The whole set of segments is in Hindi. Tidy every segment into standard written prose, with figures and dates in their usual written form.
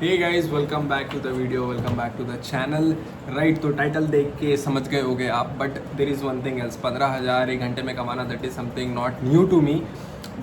Hey guys, welcome back to the video, welcome back to the channel. Right, तो टाइटल देख के समझ गए होगे आप, but there is one thing else. 15,000 एक घंटे में कमाना, that is something not new to me.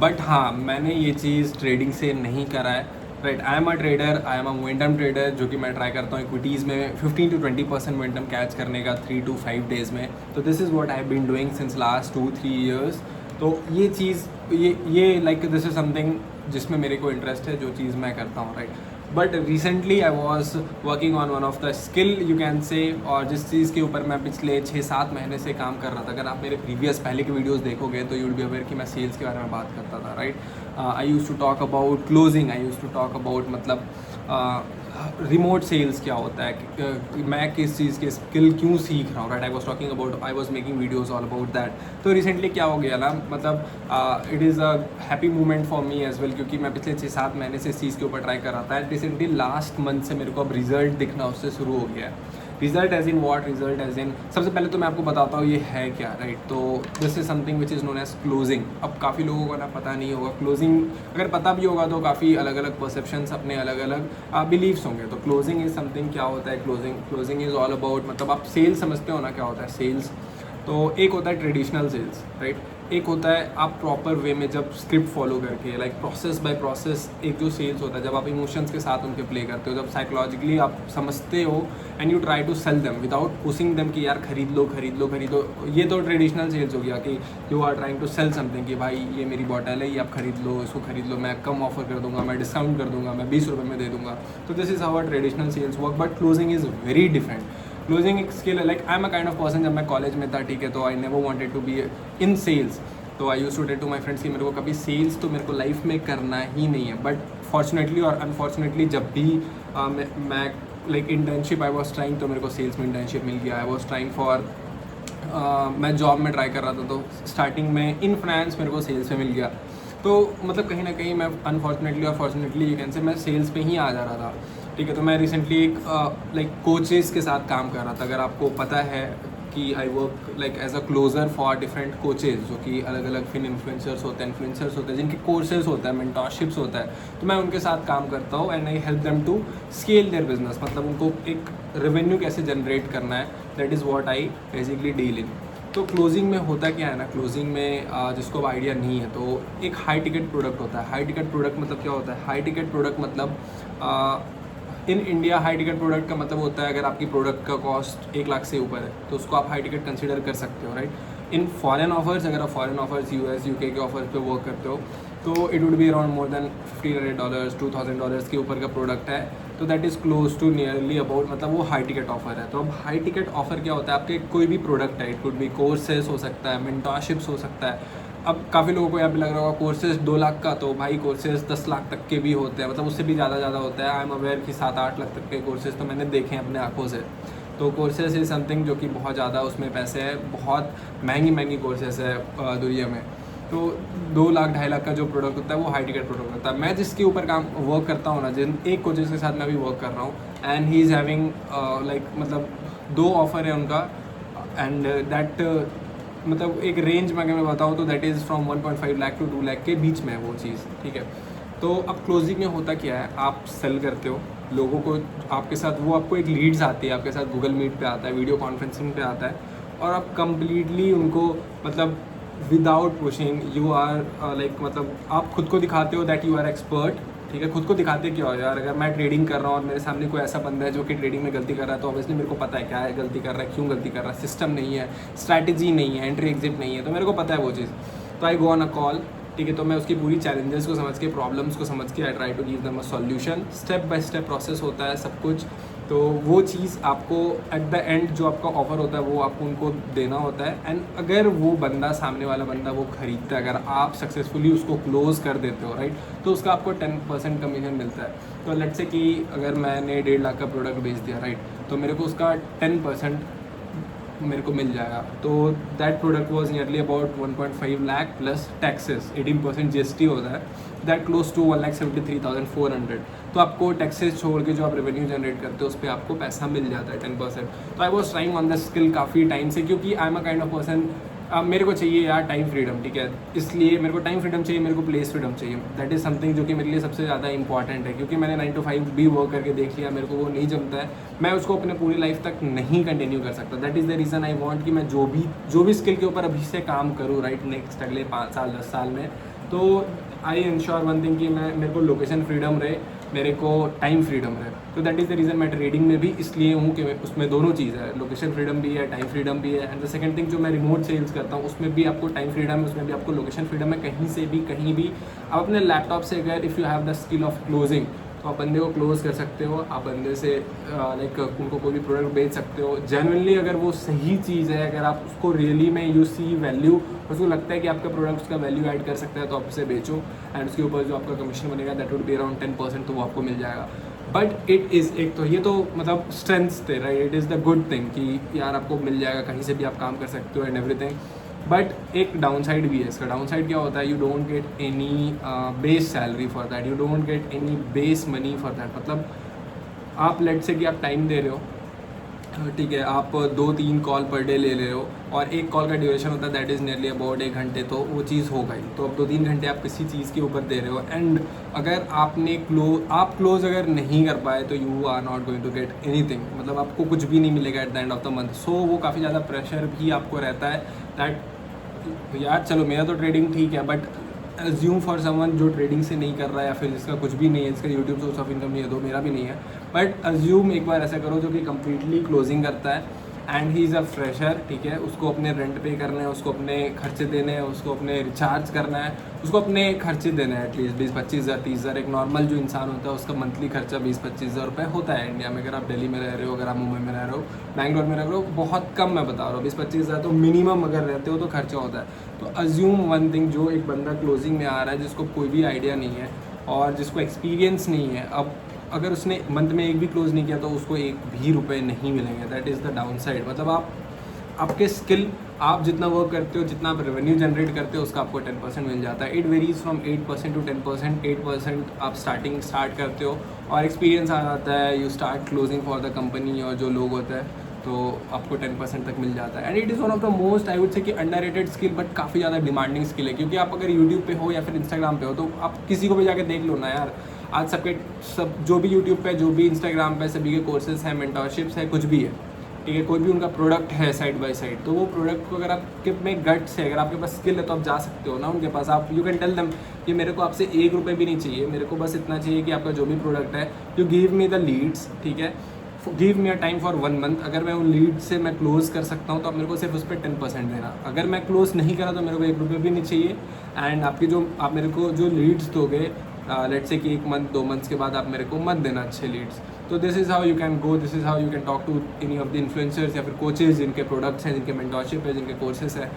But हाँ, मैंने ये चीज़ ट्रेडिंग से नहीं करा है। Right, I am a trader, I am a momentum trader, जो कि मैं ट्राई करता हूँ इक्विटीज़ में 15 to 20% मोमेंटम कैच करने का 3 to 5 डेज़ में। तो this is what I have been doing since last 2-3 years. तो ये चीज़ ये लाइक दिस इज़ समथिंग जिसमें मेरे को इंटरेस्ट है, जो चीज़ मैं करता हूँ। Right, but recently I was working on one of the skill you can say, और जिस चीज़ के ऊपर मैं पिछले 6-7 महीने से काम कर रहा था। अगर आप मेरे प्रीवियस पहले के वीडियोस देखोगे तो यू विल बी अवेयर कि मैं सेल्स के बारे में बात करता था। Right, I use to talk about closing, I use to talk about मतलब रिमोट सेल्स क्या होता है, मैं किस चीज़ के स्किल क्यों सीख रहा हूँ। Right, I was talking about, I was making videos all about that. तो रिसेंटली क्या हो गया ना, मतलब it is a happy moment for me as well, क्योंकि मैं पिछले 6-7 महीने से इस चीज़ के ऊपर ट्राई कर रहा था। रिसेंटली लास्ट मंथ से मेरे को अब रिजल्ट दिखना उससे शुरू हो गया है। Result as in what, result as in, सबसे पहले तो मैं आपको बताता हूँ ये है क्या। राइट, तो this is something which is known as closing. अब काफ़ी लोगों को ना पता नहीं होगा क्लोजिंग, अगर पता भी होगा तो काफ़ी अलग अलग परसेप्शंस, अपने अलग अलग बिलीव्स होंगे। तो क्लोजिंग इज समथिंग, क्या होता है क्लोजिंग इज़ ऑल अबाउट, मतलब आप सेल्स समझते हो ना क्या होता है सेल्स। तो एक होता है ट्रेडिशनल सेल्स, राइट, एक होता है आप प्रॉपर वे में जब स्क्रिप्ट फॉलो करके, लाइक प्रोसेस बाय प्रोसेस एक जो सेल्स होता है, जब आप इमोशंस के साथ उनके प्ले करते हो, जब साइकोलॉजिकली आप समझते हो and you try to sell them without pushing them कि यार खरीद लो खरीद लो खरीद लो। ये तो ट्रेडिशनल सेल्स हो गया कि you are trying to sell something कि भाई ये मेरी बॉटल है, ये आप खरीद लो, इसको खरीद लो, मैं कम ऑफर कर दूंगा, मैं डिस्काउंट कर दूंगा, मैं 20 रुपये में दे दूंगा। तो this is how traditional sales work, but closing is very different. Closing एक स्किल है, like I am a kind of person, जब मैं कॉलेज में था, ठीक है, तो I never wanted to be in sales. तो I use to tell to my friends कि मेरे को कभी सेल्स तो मेरे को लाइफ में करना ही नहीं है। बट फॉर्चुनेटली और अनफॉर्चुनेटली जब भी मैं like internship I was trying, तो मेरे को सेल्स में इंटर्नशिप मिल गया। आई वॉज ट्राइंग फॉर मैं जॉब में ट्राई कर रहा था, तो स्टार्टिंग में इन फाइनेंस मेरे को सेल्स में मिल गया। तो मतलब कहीं ना कहीं मैं अनफॉर्चुनेटली और फॉर्चुनेटली यू कैन से मैं सेल्स पे ही आ जा रहा था। ठीक है, तो मैं रिसेंटली एक लाइक कोचेज़ के साथ काम कर रहा था। अगर आपको पता है कि I work like as a closer for different coaches, जो कि अलग अलग फिन इन्फ्लुएंसर्स होते हैं, जिनके कोर्सेज होता है, मेंटरशिप्स होता है, तो मैं उनके साथ काम करता हूँ and I help them to scale their business. मतलब उनको एक रेवेन्यू कैसे जनरेट करना है, that is what I basically deal in. तो क्लोजिंग में होता क्या है ना, क्लोजिंग में जिसको अब आइडिया नहीं है, तो एक हाई टिकट प्रोडक्ट होता है। हाई टिकट प्रोडक्ट मतलब क्या होता है, हाई टिकट प्रोडक्ट मतलब in India high ticket product का मतलब होता है अगर आपकी प्रोडक्ट का कॉस्ट 1 लाख से ऊपर है तो उसको आप हाई टिकट कंसिडर कर सकते हो। राइट, इन फॉरेन ऑफर्स, अगर आप फॉरेन ऑफर्स US UK के ऑफर्स पे वर्क करते हो, तो it would be around more than $1,500 $2,000 के ऊपर का प्रोडक्ट है, तो that is close to nearly about, मतलब वो हाई टिकट ऑफर है। तो अब हाई टिकट ऑफर क्या होता है, आपके कोई भी प्रोडक्ट है, इट कुड बी कोर्सेस हो सकता है, मेंटरशिप्स हो सकता है। अब काफ़ी लोगों को यहाँ पे लग रहा होगा कोर्सेज 2 लाख का, तो भाई कोर्सेज 10 लाख तक के भी होते हैं, मतलब उससे भी ज़्यादा होता है। आई एम अवेयर कि 7-8 लाख तक के कोर्सेज तो मैंने देखे हैं अपने आंखों से। तो कोर्सेज इज समथिंग जो कि बहुत ज़्यादा उसमें पैसे हैं, बहुत महंगी कोर्सेज है दुनिया में। तो 2 लाख 2.5 लाख का जो प्रोडक्ट होता है वो हाई टिकट प्रोडक्ट होता है। मैं जिसके ऊपर काम वर्क करता हूँ ना, जिन एक कोचेज़ के साथ मैं भी वर्क कर रहा हूँ, and he is having like मतलब 2 ऑफर है उनका, एंड दैट मतलब एक रेंज में अगर मैं बताऊँ तो that is from 1.5 lakh to 2 lakh के बीच में है वो चीज़। ठीक है, तो अब क्लोजिंग में होता क्या है, आप सेल करते हो लोगों को, आपके साथ वो आपको एक लीड्स आती है, आपके साथ गूगल मीट पे आता है, वीडियो कॉन्फ्रेंसिंग पे आता है, और आप कंप्लीटली उनको मतलब without pushing you are like मतलब आप खुद को दिखाते हो दैट यू आर एक्सपर्ट। ठीक है, खुद को दिखाते क्या हो यार, अगर मैं ट्रेडिंग कर रहा हूँ और मेरे सामने कोई ऐसा बंदा है जो कि ट्रेडिंग में गलती कर रहा है, तो ऑब्वियसली मेरे को पता है क्या है गलती कर रहा है, क्यों गलती कर रहा है, सिस्टम नहीं है, स्ट्रैटेजी नहीं है, एंट्री एग्जिट नहीं है, तो मेरे को पता है वो चीज़। तो आई गो ऑन अ कॉल, ठीक है, तो मैं उसकी पूरी चैलेंजेस को समझ के, प्रॉब्लम्स को समझ के I try to give them a solution. Step by step process होता है सब कुछ। तो वो चीज़ आपको एट द एंड जो आपका ऑफर होता है वो आपको उनको देना होता है, एंड अगर वो बंदा, सामने वाला बंदा वो खरीदता है, अगर आप सक्सेसफुली उसको क्लोज कर देते हो, राइट, तो उसका आपको 10% कमीशन मिलता है। तो लेट्स से कि अगर मैंने 1.5 लाख का प्रोडक्ट बेच दिया, राइट, तो मेरे को उसका 10% मेरे को मिल जाएगा। तो that product was nearly about 1.5 lakh plus taxes, 18% GST होता है, दैट क्लोज टू 1,73,400। तो आपको टैक्सेस छोड़ के जो आप रेवेन्यू जनरेट करते हो उस पर आपको पैसा मिल जाता है 10%। तो I was trying on the skill काफ़ी टाइम से, क्योंकि आई am a kind of person अब मेरे को चाहिए यार टाइम फ्रीडम, ठीक है, इसलिए मेरे को टाइम फ्रीडम चाहिए, मेरे को प्लेस फ्रीडम चाहिए। दैट इज़ समथिंग जो कि मेरे लिए सबसे ज़्यादा इंपॉर्टेंट है, क्योंकि मैंने 9 to 5 भी वर्क करके देख लिया, मेरे को वो नहीं जमता है, मैं उसको अपने पूरी लाइफ तक नहीं कंटिन्यू कर सकता। That is the reason I want कि मैं जो भी स्किल के ऊपर अभी से काम करूँ राइट, नेक्स्ट अगले 5 साल 10 साल में, तो आई इंश्योर वन थिंग कि मेरे को लोकेशन फ्रीडम रहे, मेरे को टाइम फ्रीडम रहे। तो दैट इज़ द रीज़न मैं ट्रेडिंग में भी इसलिए हूँ कि उसमें दोनों चीज़ है, लोकेशन फ्रीडम भी है, टाइम फ्रीडम भी है। एंड द सेकंड थिंग, जो मैं रिमोट सेल्स करता हूँ उसमें भी आपको टाइम फ्रीडम है, उसमें भी आपको लोकेशन फ्रीडम है। कहीं से भी कहीं भी आप अपने लैपटॉप से अगर if you have the skill of closing, तो आप बंदे को क्लोज कर सकते हो, आप बंदे से लाइक उनको कोई भी प्रोडक्ट बेच सकते हो। जेन्युइनली अगर वो सही चीज़ है, अगर आप उसको रियली में यू सी वैल्यू, उसको लगता है कि आपका प्रोडक्ट उसका वैल्यू ऐड कर सकता है, तो आप उसे बेचो एंड उसके ऊपर जो आपका कमीशन बनेगा दैट वुड बी अराउंड 10%, तो वो आपको मिल जाएगा। बट इट इज़ एक तो ये तो मतलब स्ट्रेंथ्स थे right, it is the good thing कि यार आपको मिल जाएगा, कहीं से भी आप काम कर सकते हो एंड एवरीथिंग। बट एक डाउन साइड भी है इसका। डाउन साइड क्या होता है, you don't get any base salary for that, you don't get any base money for that. मतलब आप लेट से कि आप टाइम दे रहे हो, ठीक है, आप 2-3 कॉल पर डे ले रहे हो और एक कॉल का ड्यूरेशन होता है दैट इज़ नियरली अबाउट 1 घंटे, तो वो चीज़ हो गई। तो अब 2-3 घंटे आप किसी चीज़ के ऊपर दे रहे हो एंड अगर आपने क्लोज अगर नहीं कर पाए तो you are not going to get anything, मतलब आपको कुछ भी नहीं मिलेगा at the end of the month. So वो काफ़ी ज़्यादा प्रेशर भी आपको रहता है दैट यार चलो मेरा तो ट्रेडिंग ठीक है, बट अज्यूम फॉर समवन जो ट्रेडिंग से नहीं कर रहा है या फिर जिसका कुछ भी नहीं है, जिसका यूट्यूब सोर्स ऑफ इनकम नहीं है, तो मेरा भी नहीं है, बट अज्यूम एक बार ऐसा करो जो कि कम्प्लीटली क्लोजिंग करता है and he is a fresher, ठीक है, उसको अपने रेंट पे करना है, उसको अपने खर्चे देने हैं, उसको अपने रिचार्ज करना है, उसको अपने खर्चे देने हैं एटलीस्ट 20-25 हज़ार 30 हज़ार। एक नॉर्मल जो इंसान होता है उसका मंथली खर्चा 20-25 हज़ार रुपये होता है इंडिया में। अगर आप दिल्ली में रह रहे हो, अगर आप मुंबई में रह रहे हो, बैंगलोर में रह रहे हो, बहुत कम मैं बता रहा हूँ, 20-25 हज़ार तो मिनिमम अगर रहते हो तो खर्चा होता है। तो अज्यूम वन थिंग, जो एक बंदा क्लोजिंग में आ रहा है जिसको कोई भी आइडिया नहीं है और जिसको एक्सपीरियंस नहीं है, अब अगर उसने मंथ में एक भी क्लोज नहीं किया तो उसको एक भी रुपए नहीं मिलेंगे। That is the down side. मतलब आपके स्किल, आप जितना वर्क करते हो, जितना आप रेवेन्यू जनरेट करते हो, उसका आपको 10% मिल जाता है। It varies from 8% to 10%। 8% आप स्टार्ट करते हो और एक्सपीरियंस आ जाता है, you start closing for the company और जो लोग होते हैं, तो आपको 10% तक मिल जाता है। And it is one of the most I would say कि अंडररेटेड स्किल, बट काफ़ी ज़्यादा डिमांडिंग स्किल है। क्योंकि आप अगर यूट्यूब पे हो या फिर इंस्टाग्राम पे हो, तो आप किसी को भी जाके देख लो ना यार, आज सब जो भी यूट्यूब पे, जो भी इंस्टाग्राम पे, सभी के कोर्सेज हैं, मेंटरशिप्स है, कुछ भी है, ठीक है, कोई भी उनका प्रोडक्ट है साइड बाय साइड, तो वो प्रोडक्ट को अगर आपके में गट्स है, अगर आपके पास स्किल है, तो आप जा सकते हो ना उनके पास। आप यू कैन टेल देम कि मेरे को आपसे 1 रुपये भी नहीं चाहिए, मेरे को बस इतना चाहिए कि आपका जो भी प्रोडक्ट है, you give me the leads, ठीक है, give me a time for 1 month. अगर मैं उन लीड से मैं क्लोज कर सकता हूँ तो आप मेरे को सिर्फ उस पर 10% देना। अगर मैं क्लोज नहीं करा तो मेरे को 1 रुपये भी नहीं चाहिए। एंड आप मेरे को जो लीड्स दोगे, लेट्स से कि 1 मंथ 2 मंथ्स के बाद आप मेरे को मत देना अच्छे लीड्स। तो this is how you can go, this is how you can talk to any of the influencers या फिर कोचेज जिनके प्रोडक्ट्स हैं, जिनके मेंटरशिप है, जिनके कोर्सेस है,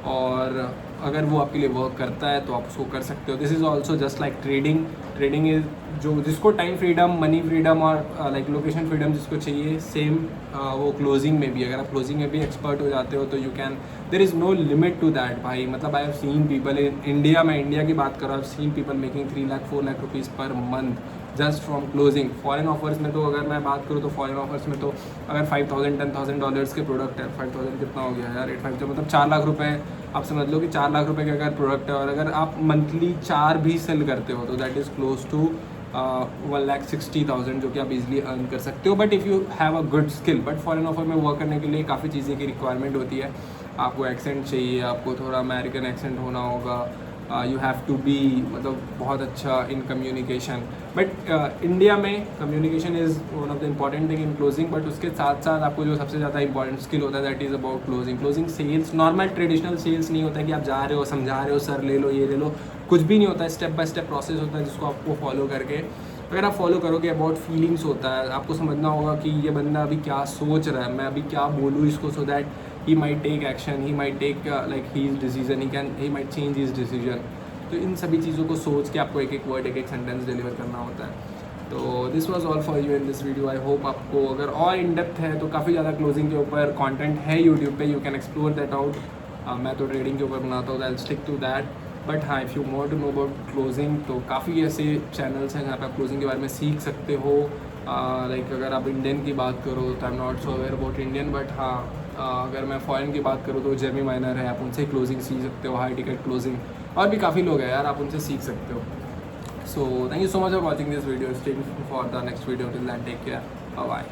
और अगर वो आपके लिए वर्क करता है तो आप उसको कर सकते हो। This is also just like trading. Trading is जो जिसको टाइम फ्रीडम, मनी फ्रीडम और लाइक लोकेशन फ्रीडम जिसको चाहिए, सेम वो क्लोजिंग में भी, अगर आप क्लोजिंग में भी एक्सपर्ट हो जाते हो तो you can, there is no limit to that भाई। मतलब I have seen people in India, मैं इंडिया की बात कर रहा हूँ, seen people making 3 lakh 4 lakh rupees per month just from closing. Foreign offers में तो अगर मैं बात करूँ तो फॉरेन ऑफर्स में तो अगर $5,000-10,000 के प्रोडक्ट है, 5,000 कितना हो गया यार, 8,500 तो मतलब 4 लाख रुपए, आप समझ लो कि 4 लाख रुपए का अगर प्रोडक्ट है और अगर आप मंथली 4 भी सेल करते हो तो दैट इज़ क्लोज टू 1,60,000 जो कि आप इजीली अर्न कर सकते हो। But if you have a good skill, but foreign offer में वर्क करने के लिए काफ़ी चीज़ें की रिक्वायरमेंट होती है। आपको एक्सेंट चाहिए, आपको थोड़ा अमेरिकन एक्सेंट होना होगा, यू हैव टू बी मतलब बहुत अच्छा इन कम्युनिकेशन। बट इंडिया में communication is one of the important thing in closing. But उसके साथ साथ आपको जो सबसे ज़्यादा इंपॉर्टेंट स्किल होता है that is about closing. Closing sales normal traditional sales नहीं होता है कि आप जा रहे हो, समझा रहे हो, सर ले लो, ये ले लो, कुछ भी नहीं होता है। स्टेप बाय स्टेप प्रोसेस होता है जिसको आपको फॉलो करके, अगर आप फॉलो करोगे, अबाउट फीलिंग्स होता है। आपको समझना होगा कि ये बंदा अभी क्या सोच रहा है, मैं अभी क्या बोलूँ इसको, so that he might take action, he might take like his decision, he might change his decision. तो इन सभी चीज़ों को सोच के आपको एक एक वर्ड, एक एक सेंटेंस डिलीवर करना होता है। तो this was all for you in this video. I hope आपको अगर और इन डेप्थ है तो काफ़ी ज़्यादा क्लोजिंग के ऊपर कंटेंट है यूट्यूब पे, you can explore that out. मैं तो ट्रेडिंग के ऊपर बनाता हूँ, I stick to that. But हाँ, if you want to know about closing तो काफ़ी ऐसे चैनल्स हैं जहाँ पे आप क्लोजिंग के बारे में सीख सकते हो। लाइक अगर आप इंडियन की बात करो तो I am not so aware about Indian, but हाँ अगर मैं फॉरेन की बात करूँ तो जेमी माइनर है, आप उनसे क्लोजिंग सीख सकते हो, हाई टिकट क्लोजिंग, और भी काफ़ी लोग हैं यार, आप उनसे सीख सकते हो. So thank you so much for watching this video. Stay for the next video. Till then take care. Bye.